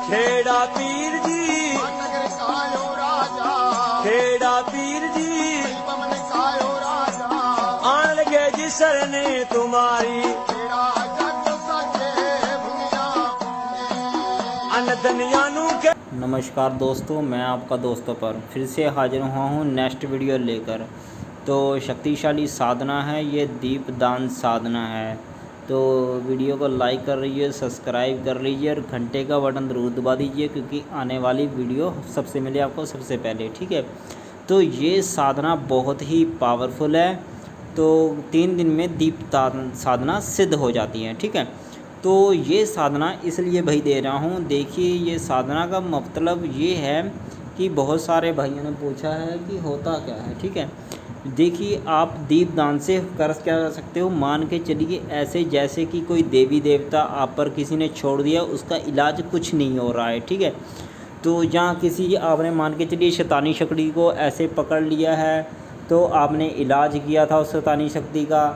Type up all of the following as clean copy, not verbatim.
खेड़ा पीर जी नगर कायो राजा खेड़ा पीर जी पवन कायो राजा आन लगे जी सरने तुम्हारी तेरा जग सके भुनिया अन दुनिया नू के। नमस्कार दोस्तों, मैं आपका दोस्तों पर फिर से हाजिर हुआ हूँ नेक्स्ट वीडियो लेकर। तो शक्तिशाली साधना है ये, दीपदान साधना है। तो वीडियो को लाइक कर लीजिए, सब्सक्राइब कर लीजिए और घंटे का बटन ज़रूर दबा दीजिए, क्योंकि आने वाली वीडियो सबसे मिले आपको सबसे पहले, ठीक है। तो ये साधना बहुत ही पावरफुल है। तो 3 दिन में दीपदान साधना सिद्ध हो जाती है, ठीक है। तो ये साधना इसलिए भाई दे रहा हूँ। देखिए, ये साधना का मतलब ये है कि बहुत सारे भाइयों ने पूछा है कि होता क्या है, ठीक है। देखिए, आप दीपदान से कर क्या सकते हो, मान के चलिए ऐसे जैसे कि कोई देवी देवता आप पर किसी ने छोड़ दिया, उसका इलाज कुछ नहीं हो रहा है, ठीक है। तो जहाँ किसी आपने मान के चलिए शैतानी शक्ति को ऐसे पकड़ लिया है, तो आपने इलाज किया था उस शैतानी शक्ति का,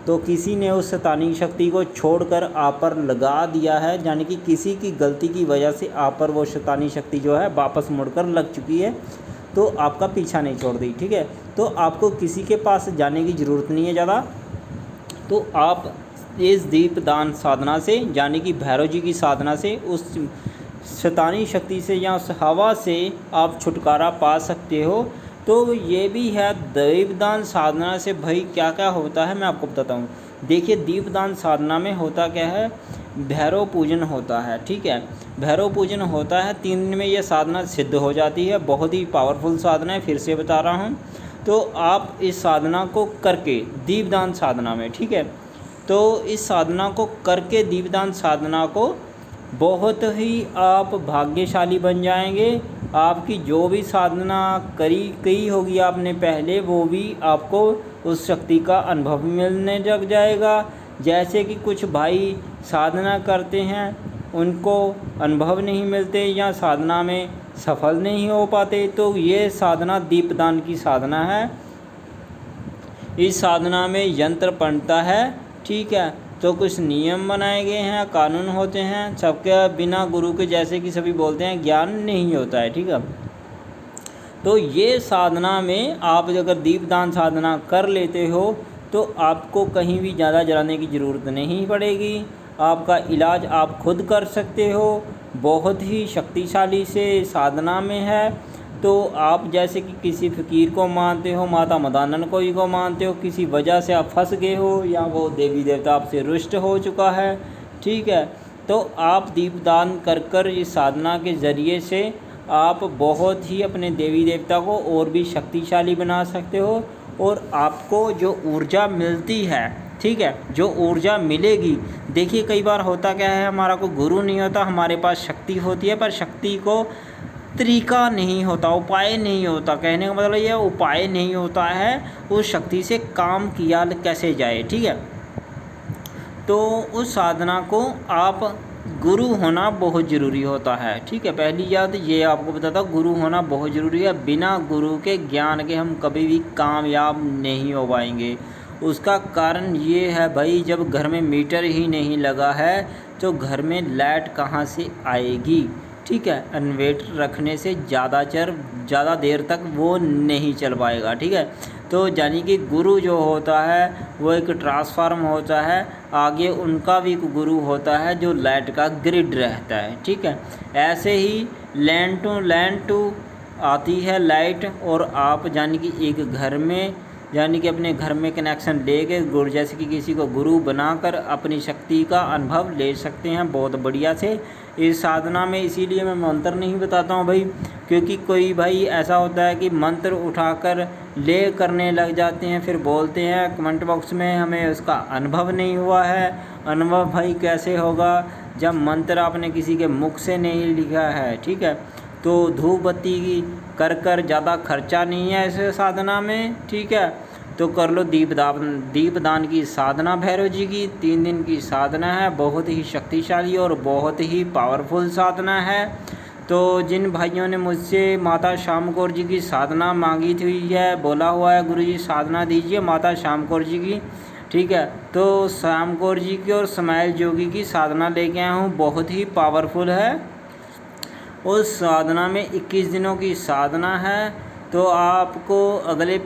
तो किसी ने उस शैतानी शक्ति को छोड़कर आप पर लगा दिया है, यानी कि किसी की गलती की वजह से आप पर वो शैतानी शक्ति जो है वापस मुड़कर लग चुकी है, तो आपका पीछा नहीं छोड़ दी, ठीक है। तो आपको किसी के पास जाने की ज़रूरत नहीं है ज़्यादा। तो आप इस दीपदान साधना से, यानी कि भैरव जी की साधना से, उस शैतानी शक्ति से या उस हवा से आप छुटकारा पा सकते हो। तो ये भी है दीपदान साधना से भाई क्या क्या होता है, मैं आपको बताता हूँ। देखिए, दीपदान साधना में होता क्या है, भैरव पूजन होता है, ठीक है। भैरव पूजन होता है, 3 दिन में ये साधना सिद्ध हो जाती है। बहुत ही पावरफुल साधना है, फिर से बता रहा हूँ। तो आप इस साधना को करके दीपदान साधना में, ठीक है, तो इस साधना को करके दीपदान साधना को बहुत ही आप भाग्यशाली बन जाएंगे। आपकी जो भी साधना कई होगी आपने पहले, वो भी आपको उस शक्ति का अनुभव मिलने लग जाएगा। जैसे कि कुछ भाई साधना करते हैं, उनको अनुभव नहीं मिलते या साधना में सफल नहीं हो पाते, तो ये साधना दीपदान की साधना है। इस साधना में यंत्र पढ़ता है, ठीक है। तो कुछ नियम बनाए गए हैं, कानून होते हैं सबके, बिना गुरु के, जैसे कि सभी बोलते हैं, ज्ञान नहीं होता है, ठीक है। तो ये साधना में आप अगर दीपदान साधना कर लेते हो, तो आपको कहीं भी ज़्यादा जलाने की ज़रूरत नहीं पड़ेगी। आपका इलाज आप खुद कर सकते हो। बहुत ही शक्तिशाली से साधना में है। तो आप जैसे कि किसी फ़कीर को मानते हो, माता मदानन कोई को मानते हो, किसी वजह से आप फंस गए हो या वो देवी देवता आपसे रुष्ट हो चुका है, ठीक है, तो आप दीपदान कर इस साधना के ज़रिए से आप बहुत ही अपने देवी देवता को और भी शक्तिशाली बना सकते हो। और आपको जो ऊर्जा मिलती है, ठीक है, जो ऊर्जा मिलेगी। देखिए, कई बार होता क्या है, हमारा कोई गुरु नहीं होता, हमारे पास शक्ति होती है, पर शक्ति को तरीका नहीं होता, उपाय नहीं होता। कहने का मतलब ये उपाय नहीं होता है उस शक्ति से काम किया कैसे जाए, ठीक है। तो उस साधना को आप गुरु होना बहुत ज़रूरी होता है, ठीक है। पहली याद ये आपको बताता हूँ, गुरु होना बहुत ज़रूरी है। बिना गुरु के ज्ञान के हम कभी भी कामयाब नहीं हो पाएंगे। उसका कारण ये है भाई, जब घर में मीटर ही नहीं लगा है तो घर में लाइट कहाँ से आएगी, ठीक है। इन्वर्टर रखने से ज़्यादा देर तक वो नहीं चल पाएगा, ठीक है। तो यानी कि गुरु जो होता है वो एक ट्रांसफार्म होता है, आगे उनका भी एक गुरु होता है जो लाइट का ग्रिड रहता है, ठीक है। ऐसे ही लैंड टू आती है लाइट, और आप यानी कि एक घर में, यानी कि अपने घर में कनेक्शन लेके गुरु, जैसे कि किसी को गुरु बनाकर अपनी शक्ति का अनुभव ले सकते हैं बहुत बढ़िया से इस साधना में। इसीलिए मैं मंत्र नहीं बताता हूँ भाई, क्योंकि कोई भाई ऐसा होता है कि मंत्र उठाकर ले करने लग जाते हैं, फिर बोलते हैं कमेंट बॉक्स में हमें उसका अनुभव नहीं हुआ है। अनुभव भाई कैसे होगा जब मंत्र आपने किसी के मुख से नहीं लिखा है, ठीक है। तो धूप बत्ती कर ज़्यादा खर्चा नहीं है इस साधना में, ठीक है। तो कर लो दीपदान की साधना भैरव जी की। 3 दिन की साधना है, बहुत ही शक्तिशाली और बहुत ही पावरफुल साधना है। तो जिन भाइयों ने मुझसे माता श्याम कौर जी की साधना मांगी थी है, बोला हुआ है गुरु जी साधना दीजिए माता श्याम कौर जी की, ठीक है, तो श्याम कौर जी की और स्माइल जोगी की साधना लेके आया हूँ। बहुत ही पावरफुल है। उस साधना में 21 दिनों की साधना है। तो आपको अगली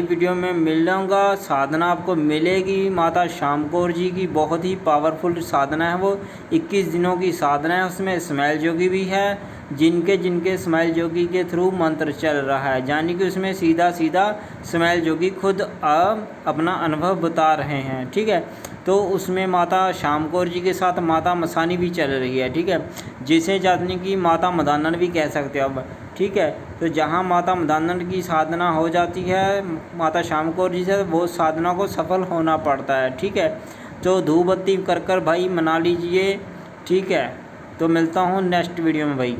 वीडियो में मिल जाऊँगा। साधना आपको मिलेगी माता श्याम कौर जी की, बहुत ही पावरफुल साधना है वो। 21 दिनों की साधना है, उसमें स्मैल जोगी भी है, जिनके स्मैल जोगी के थ्रू मंत्र चल रहा है, यानी कि उसमें सीधा स्मैल जोगी खुद अपना अनुभव बता रहे हैं। ठीक है, तो उसमें माता श्याम कौर जी के साथ माता मसानी भी चल रही है। ठीक है, जिसे जातनी की माता मदानन भी कह सकते हो अब। ठीक है, तो जहाँ माता मदानन की साधना हो जाती है माता श्याम कौर जी से, वो साधना को सफल होना पड़ता है। ठीक है, तो धूप बत्ती कर भाई मना लीजिए। ठीक है, तो मिलता हूँ नेक्स्ट वीडियो में भाई।